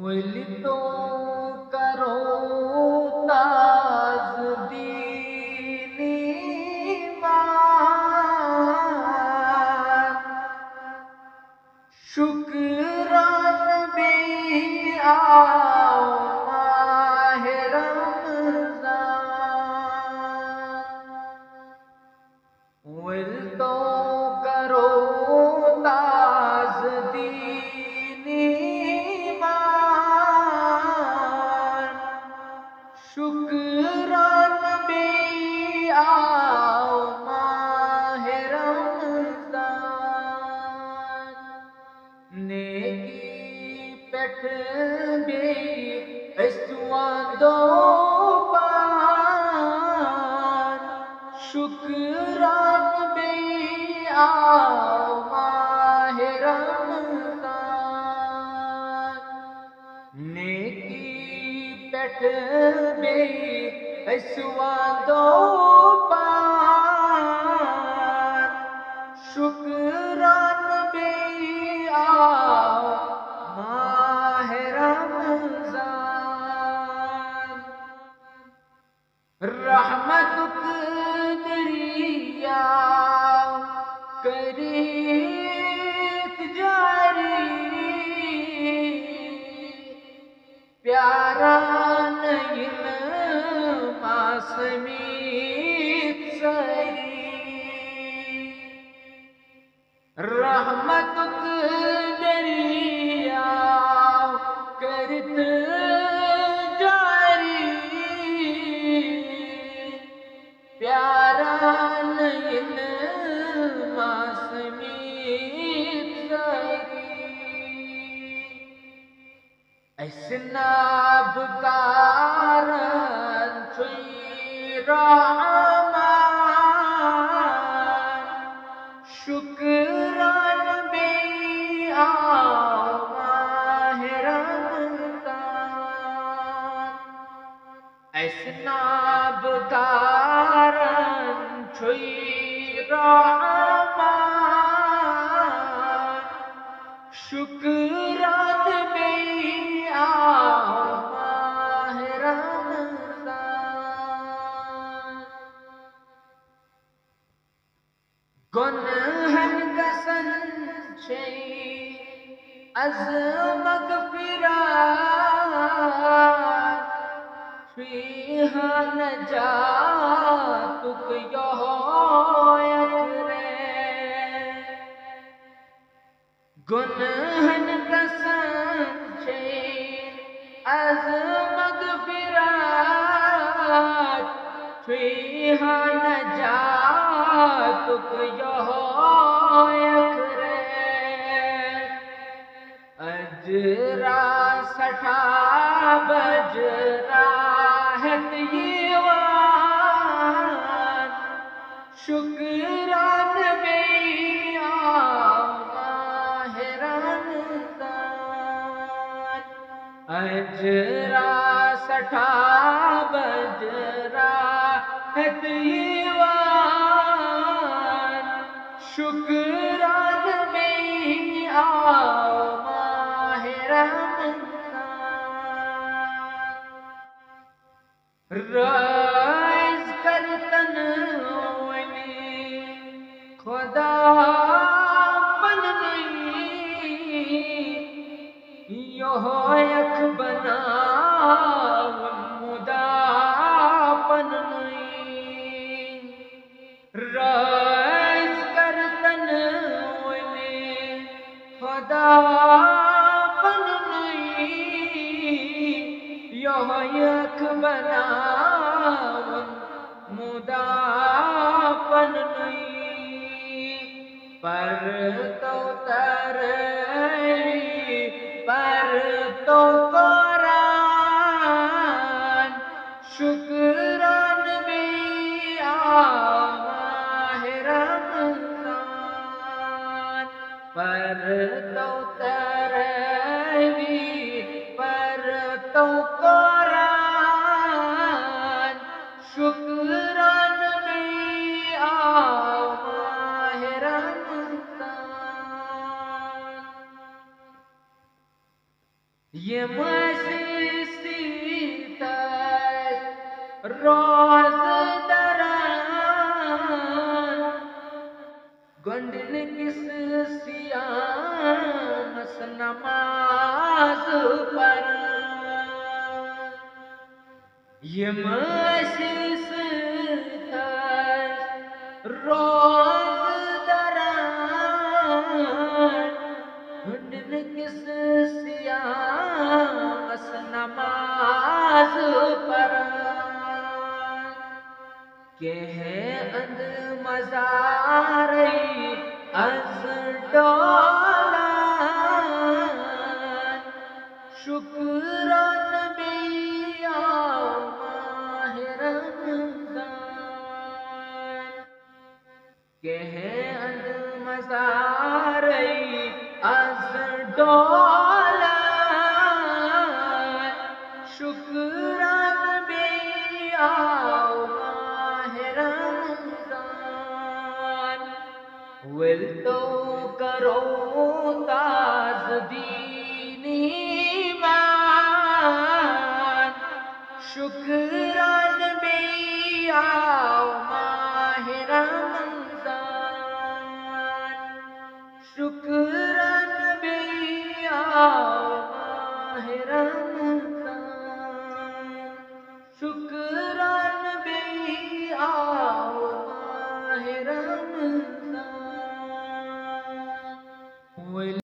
तो करो ताज़दीनी शुक्रान भी आओ माहे रमज़ान तो करो ताज़दीनी शुक्रान भी आओ माहे रमज़ान नेकी पेठ भी इस्तुआ दो पान शुक्रान भी आओ माहे रमज़ान नेकी पेठ भी इस्तुआ दो पान शुक्रान भी आओ माहे रमज़ान रहमत दरिया करीत जारी प्यारा नयन मासमीत सरी रहमत दरिया करत जारी प्यारा नयन मासमीत सरी ऐसनाब कारन छुई रहमान शुक्रान भी आओ माहे रमज़ान ऐसनाब कारन छुई रहमान शुक्रान भी आओ माहे रमज़ान गुनहन गसन छे अज़ मग़फ़िरत फीहा नजातुक यहोयकरे गुनहन गसन छे अज़ मग़फ़िरत फीहा नजातुक यहोयकरे अजरा सठा बजरा हत यीवान शुक्रान भी आओ माहे रमज़ान अजरा सठा बजरा हत यीवान शुक्रान भी आओ माहे रमज़ान राइज करतन वनी खुदा बन नहीं यहोयक बनावन मुदा बन नहीं राइज करतन वनी खुदा बन नहीं यहोयक बनावन मुदापन नहीं पर तो तरई पर तो कुरान शुक्रान भी आओ माहे रमज़ान पर तो तरई पर तो कुरान शुक्रान भी आओ माहे रमज़ान ये रोज दरान गंडन किस सियामस नमाज पर ये मशीस रोज दरान गंडन किस सियामस नमाज पर के हैं अंद मज़ारी अज़ डोलान शुक्रान बिया माह रमज़ान के हैं अंद मज़ारी अज़ डोलान शुक्रान बिया विल तो करो ताज़दीनी ईमान शुक्रान बिया